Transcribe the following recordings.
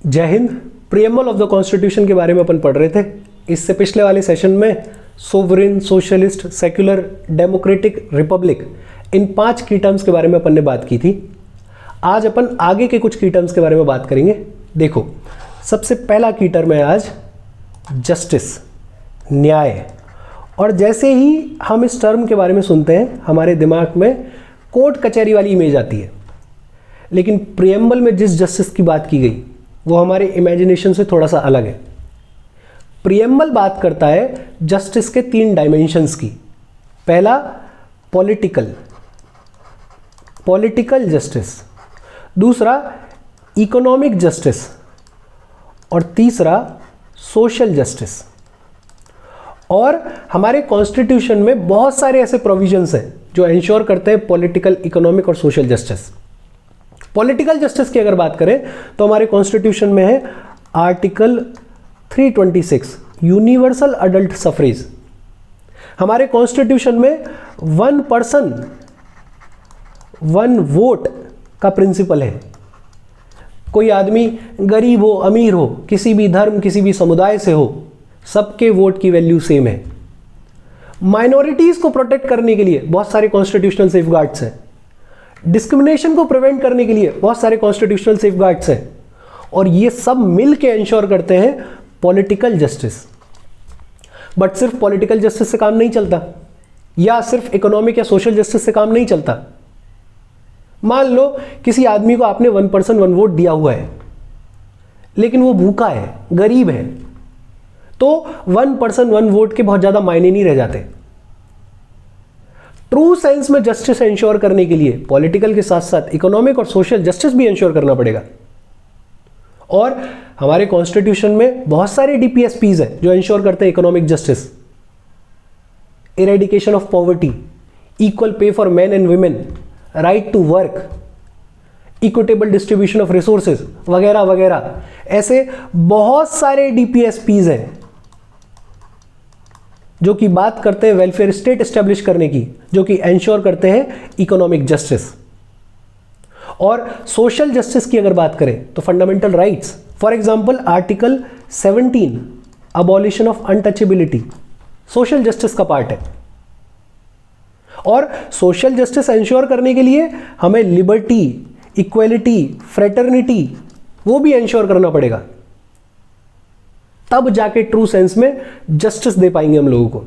जय Hind. Preamble of the constitution के बारे में अपन पढ़ रहे थे। इससे पिछले वाले सेशन में sovereign, socialist, secular, democratic, republic, इन 5 की टर्म्स के बारे में अपन ने बात की थी। आज अपन आगे के कुछ की टर्म्स के बारे में बात करेंगे। देखो, सबसे पहला की टर्म है आज जस्टिस, न्याय। और जैसे ही हम इस टर्म के बारे में सुनते हैं हमारे दिमाग में कोर्ट कचहरी वाली इमेज आती है, लेकिन प्रीएम्बल में जिस जस्टिस की बात की गई वो हमारे इमेजिनेशन से थोड़ा सा अलग है। प्रीएम्बल बात करता है जस्टिस के 3 डायमेंशंस की। पहला पॉलिटिकल जस्टिस, दूसरा इकोनॉमिक जस्टिस और तीसरा सोशल जस्टिस। और हमारे कॉन्स्टिट्यूशन में बहुत सारे ऐसे प्रोविजंस हैं जो इंश्योर करते हैं पॉलिटिकल, इकोनॉमिक और सोशल जस्टिस। पॉलिटिकल जस्टिस की अगर बात करें तो हमारे कॉन्स्टिट्यूशन में है आर्टिकल 326 यूनिवर्सल अडल्ट सफरेज। हमारे कॉन्स्टिट्यूशन में 1 पर्सन 1 वोट का प्रिंसिपल है। कोई आदमी गरीब हो, अमीर हो, किसी भी धर्म, किसी भी समुदाय से हो, सबके वोट की वैल्यू सेम है। माइनॉरिटीज को प्रोटेक्ट करने के लिए बहुत सारे कॉन्स्टिट्यूशनल सेफगार्ड्स हैं। डिस्क्रिमिनेशन को प्रिवेंट करने के लिए बहुत सारे कॉन्स्टिट्यूशनल सेफगार्ड्स हैं। और ये सब मिल के इंश्योर करते हैं पॉलिटिकल जस्टिस। बट सिर्फ पॉलिटिकल जस्टिस से काम नहीं चलता, या सिर्फ इकोनॉमिक या सोशल जस्टिस से काम नहीं चलता। मान लो किसी आदमी को आपने 1 पर्सन 1 वोट दिया हुआ है, लेकिन वो भूखा है, गरीब है, तो 1 पर्सन 1 वोट के बहुत ज्यादा मायने नहीं रह जाते। ट्रू सेंस में जस्टिस इंश्योर करने के लिए पॉलिटिकल के साथ साथ इकोनॉमिक और सोशल जस्टिस भी इंश्योर करना पड़ेगा। और हमारे कॉन्स्टिट्यूशन में बहुत सारे डीपीएसपीज हैं जो इंश्योर करते हैं economic justice. Eradication of poverty, equal pay for men and women, right to work, equitable distribution of resources वगैरह वगैरह। ऐसे बहुत सारे डीपीएसपीज हैं जो कि बात करते हैं वेलफेयर स्टेट एस्टेब्लिश करने की, जो कि एंश्योर करते हैं इकोनॉमिक जस्टिस। और सोशल जस्टिस की अगर बात करें तो fundamental rights, for example article 17 abolition of untouchability social justice का पार्ट है। और सोशल जस्टिस एंश्योर करने के लिए हमें लिबर्टी, इक्वलिटी, फ्रेटर्निटी वो भी एंश्योर करना पड़ेगा, तब जाके ट्रू सेंस में जस्टिस दे पाएंगे हम लोगों को।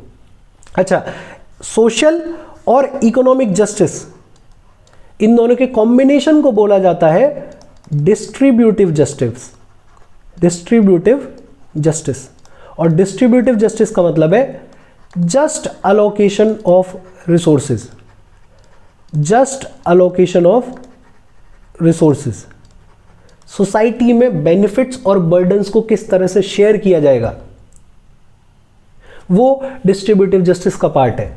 अच्छा, सोशल और इकोनॉमिक जस्टिस, इन दोनों के कॉम्बिनेशन को बोला जाता है डिस्ट्रीब्यूटिव जस्टिस। डिस्ट्रीब्यूटिव जस्टिस, और डिस्ट्रीब्यूटिव जस्टिस का मतलब है just allocation of resources. Just allocation of resources, society में बेनिफिट्स और बर्डन्स को किस तरह से शेयर किया जाएगा, वो डिस्ट्रीब्यूटिव जस्टिस का पार्ट है।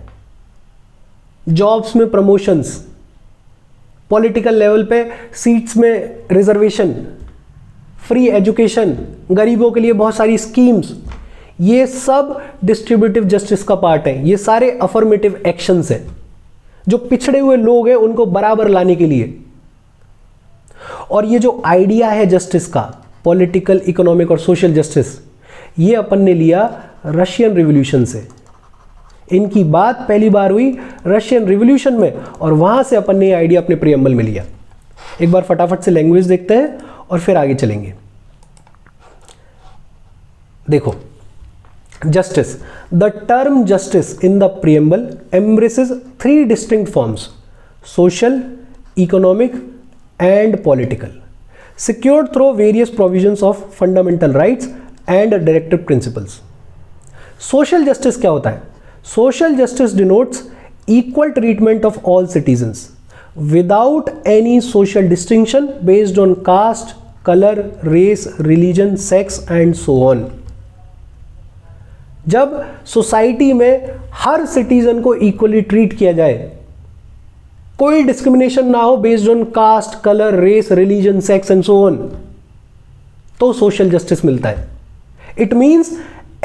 जॉब्स में प्रमोशंस, पॉलिटिकल लेवल पे सीट्स में रिजर्वेशन, फ्री एजुकेशन, गरीबों के लिए बहुत सारी स्कीम्स, ये सब डिस्ट्रीब्यूटिव जस्टिस का पार्ट है। ये सारे अफर्मेटिव एक्शंस हैं जो पिछड़े हुए लोग हैं उनको बराबर लाने के लिए। और ये जो आइडिया है जस्टिस का, पॉलिटिकल, इकोनॉमिक और सोशल जस्टिस, ये अपन ने लिया रशियन रिवॉल्यूशन से। इनकी बात पहली बार हुई रशियन रिवॉल्यूशन में, और वहां से अपन ने ये आइडिया अपने प्रीएम्बल में लिया। एक बार फटाफट से लैंग्वेज देखते हैं और फिर आगे चलेंगे। देखो, justice, the term justice in the preamble embraces 3 distinct forms: social, economic and political, secured through various provisions of fundamental rights and directive principles. Social justice क्या होता है? Social justice denotes equal treatment of all citizens without any social distinction based on caste, color, race, religion, sex and so on. जब society में हर citizen को equally treat किया जाए, कोई डिस्क्रिमिनेशन ना हो based on caste, colour, race, religion, sex and so on, तो सोशल जस्टिस मिलता है। It means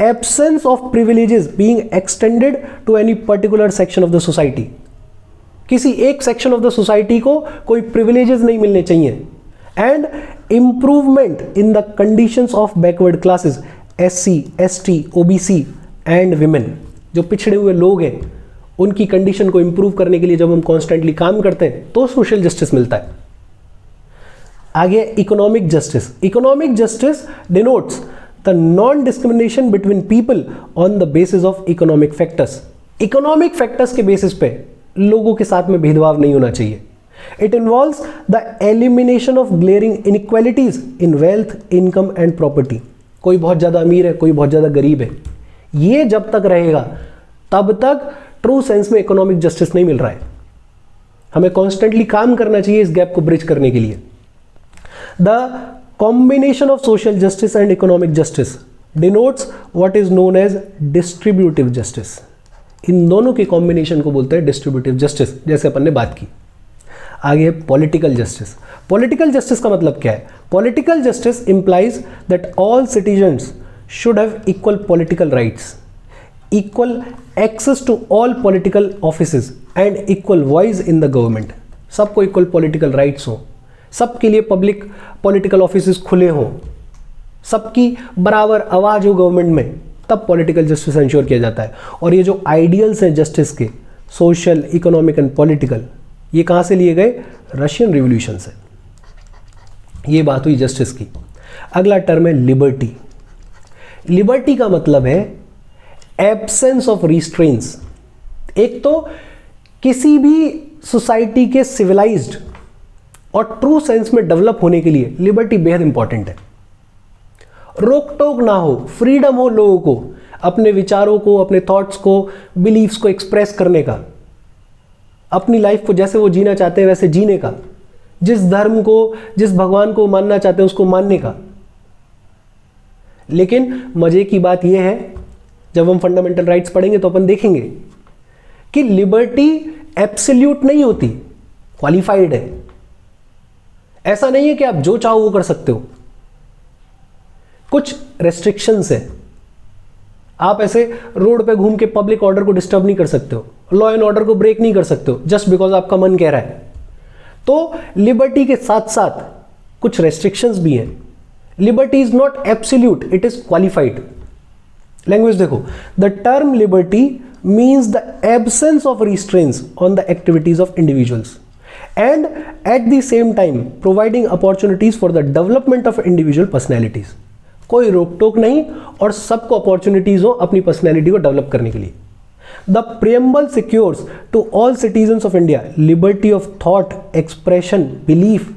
absence of privileges being extended to any particular section of the society. किसी एक सेक्शन ऑफ द सोसाइटी को कोई privileges नहीं मिलने चाहिए, and improvement in the conditions of backward classes SC, ST, OBC and women. जो पिछड़े हुए लोग हैं उनकी कंडीशन को इंप्रूव करने के लिए जब हम कॉन्स्टेंटली काम करते हैं तो सोशल जस्टिस मिलता है। आगे economic justice. Economic justice denotes the non discrimination between people on the basis of economic factors. Economic factors के बेसिस पे लोगों के साथ में भेदभाव नहीं होना चाहिए। It involves the elimination of glaring inequalities in wealth, income and property. कोई बहुत ज़्यादा अमीर है, कोई बहुत ज़्यादा गरीब है, ये जब तक रहेगा तब तक ट्रू सेंस में इकोनॉमिक जस्टिस नहीं मिल रहा है। हमें कॉन्स्टेंटली काम करना चाहिए इस गैप को ब्रिज करने के लिए। The combination of social justice and economic justice denotes what is known as distributive justice. इन दोनों के कॉम्बिनेशन को बोलते हैं डिस्ट्रीब्यूटिव जस्टिस, जैसे अपन ने बात की। आगे पॉलिटिकल जस्टिस। पॉलिटिकल जस्टिस का मतलब क्या है? Political justice implies that all citizens should have equal political rights, equal access to all political offices and equal voice in the government. सबको इक्वल पॉलिटिकल राइट्स हो, सबके लिए पब्लिक पॉलिटिकल ऑफिसेज खुले हों, सबकी बराबर आवाज हो गवर्नमेंट में, तब पॉलिटिकल जस्टिस इंश्योर किया जाता है। और ये जो आइडियल्स हैं जस्टिस के, सोशल, इकोनॉमिक एंड पॉलिटिकल, ये कहाँ से लिए गए? रशियन रिवॉल्यूशन से। ये बात हुई जस्टिस की। अगला टर्म है लिबर्टी। लिबर्टी का मतलब है एब्सेंस ऑफ रिस्ट्रेंट्स। एक तो किसी भी सोसाइटी के सिविलाइज्ड और ट्रू सेंस में डेवलप होने के लिए लिबर्टी बेहद इंपॉर्टेंट है। रोक टोक ना हो, फ्रीडम हो लोगों को अपने विचारों को, अपने थॉट्स को, बिलीफ्स को एक्सप्रेस करने का, अपनी लाइफ को जैसे वो जीना चाहते हैं वैसे जीने का, जिस धर्म को, जिस भगवान को मानना चाहते हैं उसको मानने का। लेकिन मजे की बात यह है, जब हम फंडामेंटल राइट्स पढ़ेंगे तो अपन देखेंगे कि लिबर्टी एब्सोल्यूट नहीं होती, क्वालिफाइड है। ऐसा नहीं है कि आप जो चाहो वो कर सकते हो, कुछ रेस्ट्रिक्शंस है। आप ऐसे रोड पे घूम के पब्लिक ऑर्डर को डिस्टर्ब नहीं कर सकते हो, लॉ एंड ऑर्डर को ब्रेक नहीं कर सकते हो जस्ट बिकॉज आपका मन कह रहा है। तो लिबर्टी के साथ साथ कुछ रेस्ट्रिक्शंस भी हैं। Liberty is not absolute, it is qualified. Language देखो, the term liberty means the absence of restraints on the activities of individuals and at the same time providing opportunities for the development of individual personalities. कोई रोक टोक नहीं और सबको opportunities हो अपनी personality को develop करने के लिए। The preamble secures to all citizens of India liberty of thought, expression, belief,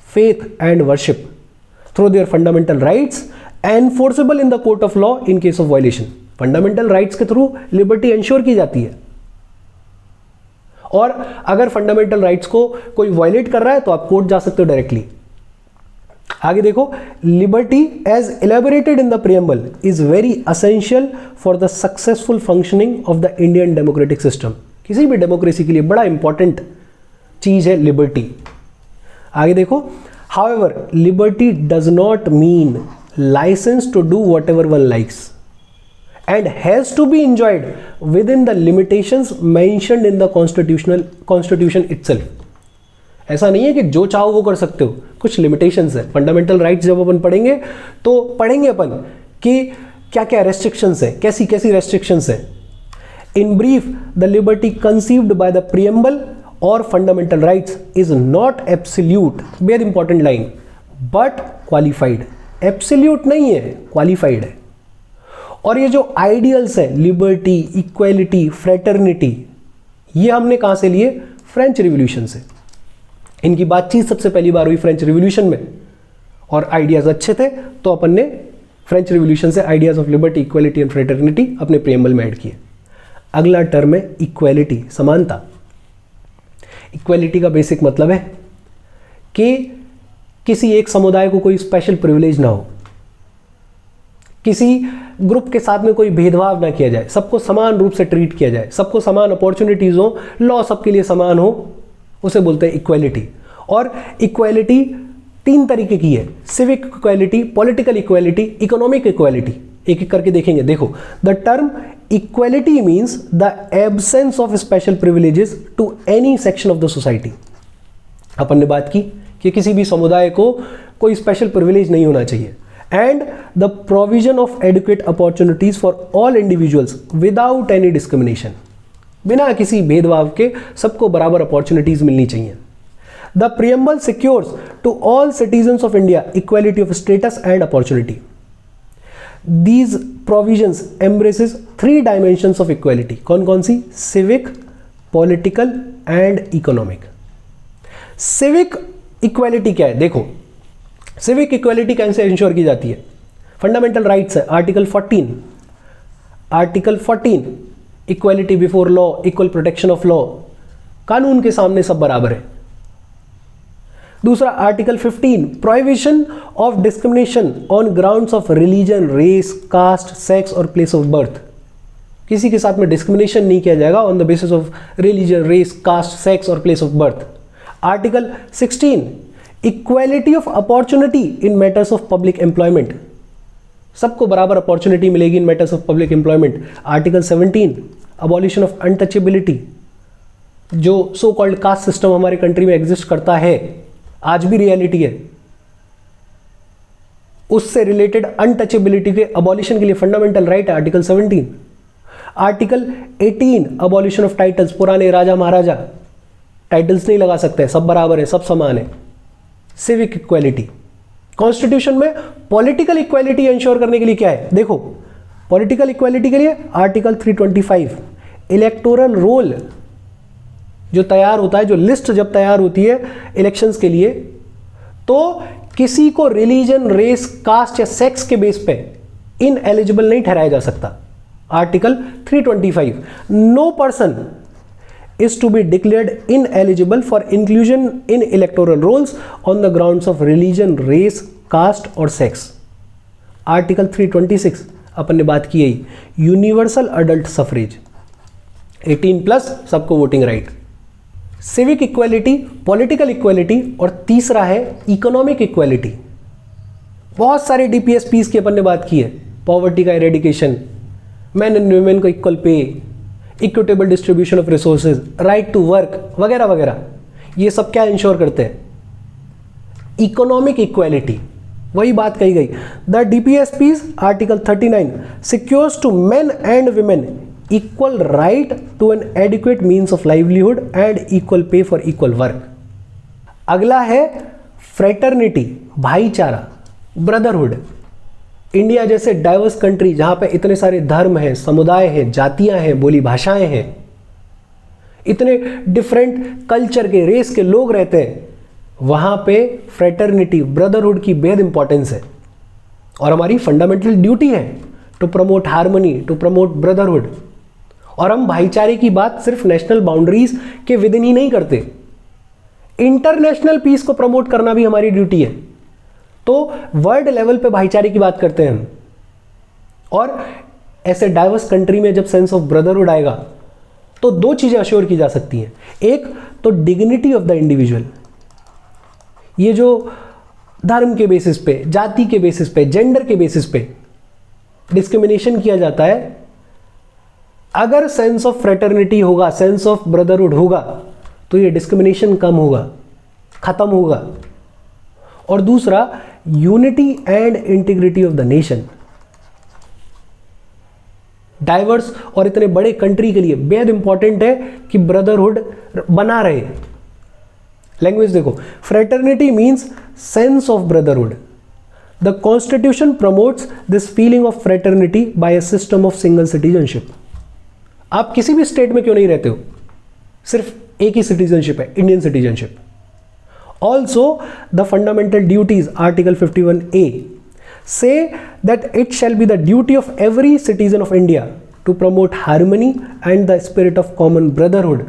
faith and worship through their fundamental rights enforceable in the court of law in case of violation. Fundamental rights के through liberty ensure की जाती है, और अगर fundamental rights को कोई violet कर रहा है तो आप कोर्ट जा सकते हो डायरेक्टली। आगे देखो, liberty as elaborated in the preamble is very essential for the successful functioning of the Indian democratic system. किसी भी डेमोक्रेसी के लिए बड़ा इंपॉर्टेंट चीज है लिबर्टी। आगे देखो, however liberty does not mean license to do whatever one likes and has to be enjoyed within the limitations mentioned in the constitution itself। ऐसा नहीं है कि जो चाहो वो कर सकते हो, कुछ लिमिटेशंस है। फंडामेंटल राइट्स जब अपन पढ़ेंगे तो पढ़ेंगे अपन कि क्या क्या रेस्ट्रिक्शंस है, कैसी कैसी रेस्ट्रिक्शंस है। In brief, the liberty conceived by the preamble और fundamental rights is not absolute, बेहद important line, but qualified. Absolute नहीं है, क्वालिफाइड है। और ये जो आइडियल्स है, लिबर्टी, इक्वालिटी, फ्रेटर्निटी, ये हमने कहां से लिए? फ्रेंच रिवॉल्यूशन से। इनकी बातचीत सबसे पहली बार हुई फ्रेंच रिवॉल्यूशन में, और आइडियाज अच्छे थे तो अपन ने फ्रेंच रिवॉल्यूशन से ideas of liberty, equality and fraternity अपने प्रियम्बल में ऐड किए। अगला टर्म है इक्वालिटी, समानता। इक्वालिटी का बेसिक मतलब है कि किसी एक समुदाय को कोई स्पेशल प्रिविलेज ना हो, किसी ग्रुप के साथ में कोई भेदभाव ना किया जाए, सबको समान रूप से ट्रीट किया जाए, सबको समान अपॉर्चुनिटीज हो, लॉ सबके लिए समान हो, उसे बोलते हैं इक्वालिटी। और इक्वालिटी तीन तरीके की है, civic equality, political equality, economic equality. एक एक करके देखेंगे। देखो, the term equality means the absence of special privileges to any section of the society. अपन ने बात की कि किसी भी समुदाय को कोई स्पेशल प्रिविलेज नहीं होना चाहिए। And the provision of adequate opportunities for all individuals without any discrimination, बिना किसी भेदभाव के सबको बराबर अपॉर्चुनिटीज मिलनी चाहिए। The preamble secures to all citizens of India equality of status and opportunity. These provisions embraces 3 dimensions of equality. कौन कौन सी? Civic, political and economic. Civic equality क्या है? देखो, civic equality कैसे इंश्योर की जाती है? फंडामेंटल राइट्स है, article 14 equality before law, equal protection of law, कानून के सामने सब बराबर है। दूसरा article 15 prohibition of discrimination on grounds of religion, race, caste, sex और प्लेस ऑफ बर्थ। किसी के साथ में डिस्क्रिमिनेशन नहीं किया जाएगा on the basis of religion, race, caste, sex और place of birth. Article 16 equality of opportunity in matters of public employment, सबको बराबर अपॉर्चुनिटी मिलेगी in matters of public employment. Article 17 abolition of untouchability, जो so called caste system हमारे country में exist करता है, आज भी रियलिटी है, उससे रिलेटेड अनटचेबिलिटी के अबॉलिशन के लिए फंडामेंटल राइट है article 17। Article 18 abolition of titles, पुराने राजा महाराजा टाइटल्स नहीं लगा सकते, सब बराबर है, सब समान है। सिविक इक्वालिटी, कॉन्स्टिट्यूशन में पॉलिटिकल इक्वालिटी इंश्योर करने के लिए क्या है? देखो, पॉलिटिकल इक्वालिटी के लिए आर्टिकल 325 इलेक्टोरल रोल जो तैयार होता है, जो लिस्ट जब तैयार होती है इलेक्शंस के लिए, तो किसी को रिलीजन, रेस, कास्ट या सेक्स के बेस पे इन एलिजिबल नहीं ठहराया जा सकता। Article 325 no person is to be declared ineligible for inclusion in electoral rolls on the grounds of religion, race, caste और sex। आर्टिकल 326 अपन ने बात की है यूनिवर्सल अडल्ट सफरेज, 18+ सबको voting right. Civic equality, political equality और तीसरा है economic equality. बहुत सारे DPSPs की अपन ने बात की है, पॉवर्टी का इरेडिकेशन, मैन एंड वुमेन को equal pay, equitable distribution of resources, right to work वगैरह वगैरह। ये सब क्या इंश्योर करते हैं? Economic equality. वही बात कही गई, the DPSPs article 39 secures to men and women equal right to an adequate means of livelihood and equal pay for equal work. अगला है फ्रेटर्निटी, भाईचारा, ब्रदरहुड। इंडिया जैसे डाइवर्स कंट्री जहां पे इतने सारे धर्म हैं, समुदाय हैं, जातियां हैं, बोली भाषाएं हैं, इतने डिफरेंट कल्चर के, रेस के लोग रहते हैं, वहां पे फ्रेटर्निटी, ब्रदरहुड की बेहद इंपॉर्टेंस है और हमारी फंडामेंटल ड्यूटी है to promote harmony, to promote brotherhood. और हम भाईचारे की बात सिर्फ नेशनल बाउंड्रीज के विद इन ही नहीं करते, इंटरनेशनल पीस को प्रमोट करना भी हमारी ड्यूटी है। तो वर्ल्ड लेवल पे भाईचारे की बात करते हैं हम, और ऐसे डाइवर्स कंट्री में जब सेंस ऑफ ब्रदरहुड आएगा तो दो चीजें अश्योर की जा सकती हैं। एक तो डिग्निटी ऑफ द इंडिविजुअल, ये जो धर्म के बेसिस पे, जाति के बेसिस पे, जेंडर के बेसिस पे डिस्क्रिमिनेशन किया जाता है, अगर सेंस ऑफ फ्रेटर्निटी होगा, सेंस ऑफ ब्रदरहुड होगा, तो ये डिस्क्रिमिनेशन कम होगा, खत्म होगा। और दूसरा unity and integrity of the nation. Diverse और इतने बड़े कंट्री के लिए बेहद इंपॉर्टेंट है कि ब्रदरहुड बना रहे। लैंग्वेज देखो, fraternity means sense of brotherhood. The constitution promotes this feeling of fraternity by a system of single citizenship. आप किसी भी स्टेट में क्यों नहीं रहते हो, सिर्फ एक ही सिटीजनशिप है, Indian citizenship. Also, the fundamental duties, Article 51A, say that it shall be the duty of every citizen of India to promote harmony and the spirit of common brotherhood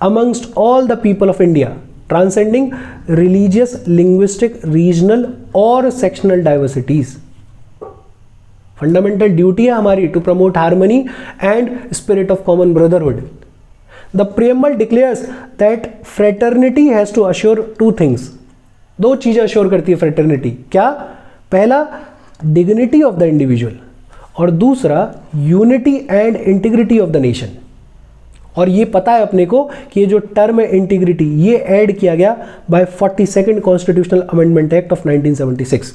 amongst all the people of India, transcending religious, linguistic, regional or sectional diversities. Fundamental duty है हमारी to promote harmony and spirit of common brotherhood. The preamble declares that fraternity has to assure two things. दो चीजें assure करती है fraternity. क्या? पहला dignity of the individual और दूसरा unity and integrity of the nation. और ये पता है अपने को कि ये जो टर्म है इंटीग्रिटी, ये ऐड किया गया by 42nd constitutional amendment act of 1976।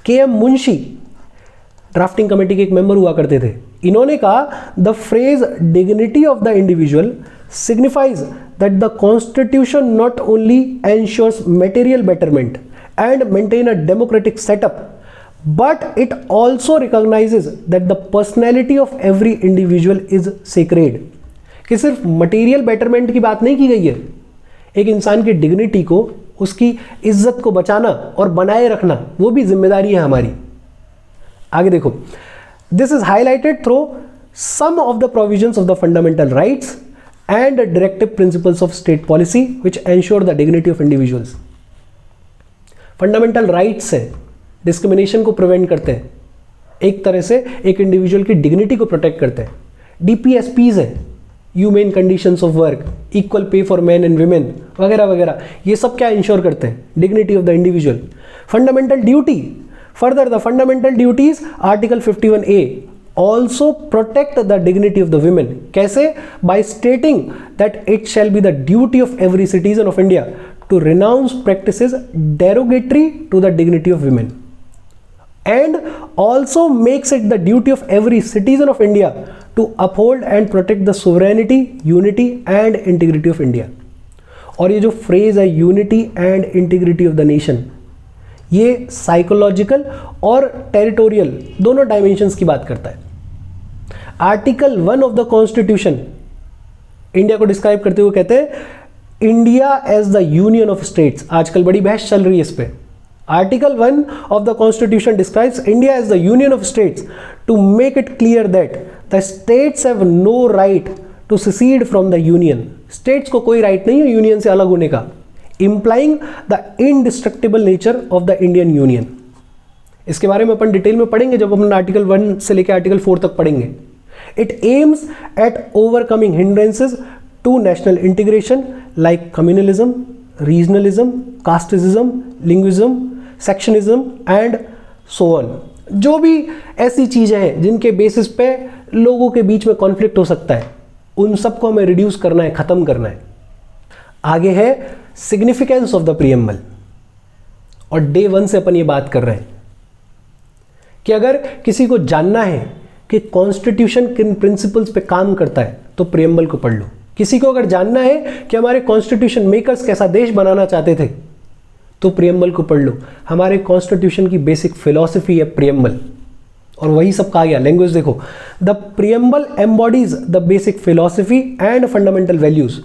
KM. Munshi drafting committee के एक मेंबर हुआ करते थे। इन्होंने कहा the phrase dignity of the individual signifies that the constitution not only ensures material betterment and maintain a democratic setup but it also recognizes that the personality of every individual is sacred। कि सिर्फ material betterment की बात नहीं की गई है, एक इंसान की डिग्निटी को, उसकी इज्जत को बचाना और बनाए रखना वो भी जिम्मेदारी है हमारी। आगे देखो, this is highlighted through some of the provisions of the fundamental rights and directive principles of state policy which ensure the dignity of individuals. Fundamental rights है, डिस्क्रिमिनेशन को प्रिवेंट करते हैं, एक तरह से एक इंडिविजुअल की डिग्निटी को प्रोटेक्ट करते हैं। डीपीएसपीज है, human conditions of work, equal pay for man and women वगैरह वगैरह, ये सब क्या इंश्योर करते हैं? Dignity of the individual. Fundamental duty, further the fundamental duties article 51A also protect the dignity of the women. कैसे? By stating that it shall be the duty of every citizen of India to renounce practices derogatory to the dignity of women, and also makes it the duty of every citizen of India to uphold and protect the sovereignty, unity and integrity of India। और ये जो phrase है unity and integrity of the nation, ये psychological और territorial दोनों dimensions की बात करता है। Article 1 of the constitution India को डिस्क्राइब करते हुए कहते हैं India as the union of states. आजकल बड़ी बहस चल रही है इस पे। Article 1 of the constitution describes India as the union of states to make it clear that the states have no right to secede from the union. States को कोई राइट नहीं है यूनियन से अलग होने का, implying the indestructible nature of the Indian union. इसके बारे में अपन डिटेल में पढ़ेंगे जब अपन आर्टिकल 1 से लेकर आर्टिकल 4 तक पढ़ेंगे। It aims at overcoming hindrances to national integration like communalism, regionalism, casteism, linguism, sectionism and so on। जो भी ऐसी चीज़ें हैं जिनके बेसिस पे लोगों के बीच में कॉन्फ्लिक्ट हो सकता है, उन सबको हमें रिड्यूस करना है, ख़त्म करना है। आगे है सिग्निफिकेंस ऑफ द प्रीएम्बल, और डे 1 से अपन ये बात कर रहे हैं कि अगर किसी को जानना है कि कॉन्स्टिट्यूशन किन प्रिंसिपल्स पे काम करता है तो प्रीएम्बल को पढ़ लो। किसी को अगर जानना है कि हमारे कॉन्स्टिट्यूशन मेकर्स कैसा देश बनाना चाहते थे तो प्रीएम्बल को पढ़ लो। हमारे कॉन्स्टिट्यूशन की बेसिक फिलॉसफी है प्रीएम्बल, और वही सब कहा गया। लैंग्वेज देखो, the preamble embodies the basic philosophy and fundamental values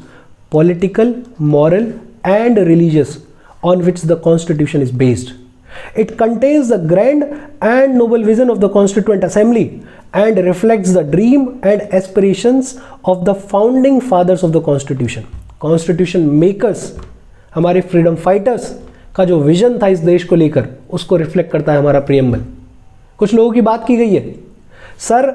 political, moral and religious on which the constitution is based. It contains the grand and noble vision of the Constituent Assembly and reflects the dream and aspirations of the founding fathers of the Constitution। Constitution makers, हमारे freedom fighters का जो vision था इस देश को लेकर, उसको reflect करता है हमारा प्रीएम्बल। कुछ लोगों की बात की गई है। Sir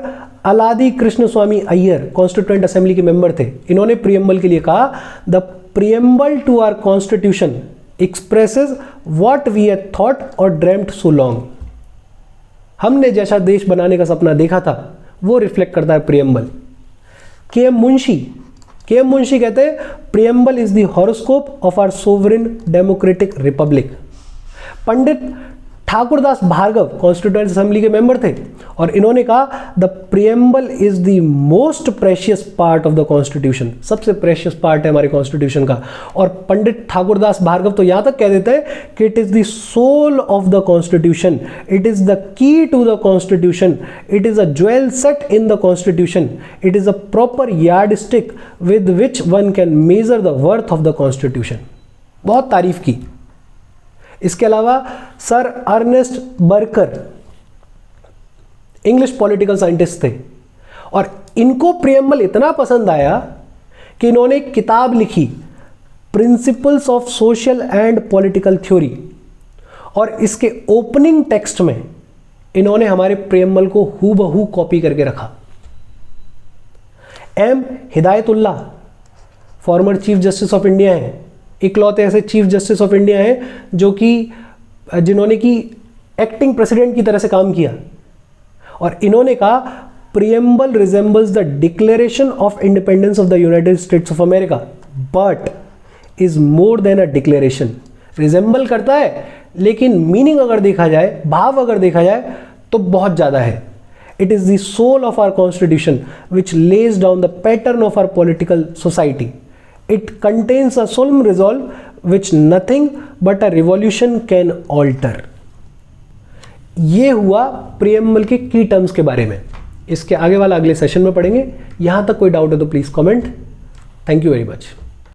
Alladi Krishnaswami Ayyar constituent assembly के मेंबर थे। इन्होंने प्रीएम्बल के लिए कहा the preamble to our constitution expresses what we had thought or dreamt so long। हमने जैसा देश बनाने का सपना देखा था वो रिफ्लेक्ट करता है प्रीएम्बल। के.एम. मुंशी कहते हैं preamble is the horoscope of our sovereign democratic republic. Pandit Thakurdas Bhargava constituent assembly के मेंबर थे, और इन्होंने कहा the preamble is the most precious part of the constitution. सबसे प्रेशियस पार्ट है हमारे कॉन्स्टिट्यूशन का। और पंडित ठाकुरदास भार्गव तो यहां तक कह देते हैं कि it is the soul of the constitution, it is the key to the constitution, it is a jewel set in the constitution, it is a proper yardstick with which one can measure the worth of the constitution. बहुत तारीफ की। इसके अलावा sir Ernest Barker English political scientist थे, और इनको preamble इतना पसंद आया कि इन्होंने एक किताब लिखी principles of social and political theory, और इसके ओपनिंग टेक्स्ट में इन्होंने हमारे प्रीएम्बल को हूबहू कॉपी करके रखा। M Hidayatullah former chief justice of India हैं, इकलौते ऐसे चीफ जस्टिस ऑफ इंडिया हैं जो कि जिन्होंने कि एक्टिंग प्रेसिडेंट की तरह से काम किया, और इन्होंने कहा preamble resembles the Declaration of Independence of the United States of America, but is more than a declaration. Resemble करता है, लेकिन मीनिंग अगर देखा जाए, भाव अगर देखा जाए, तो बहुत ज़्यादा है. It is the soul of our constitution which lays down the pattern of our political society. It contains a solemn resolve which nothing but a revolution can alter. ये हुआ प्रीएम्बल के की टर्म्स के बारे में. इसके आगे वाला अगले सेशन में पढ़ेंगे. यहां तक कोई डाउट है तो please comment. Thank you very much.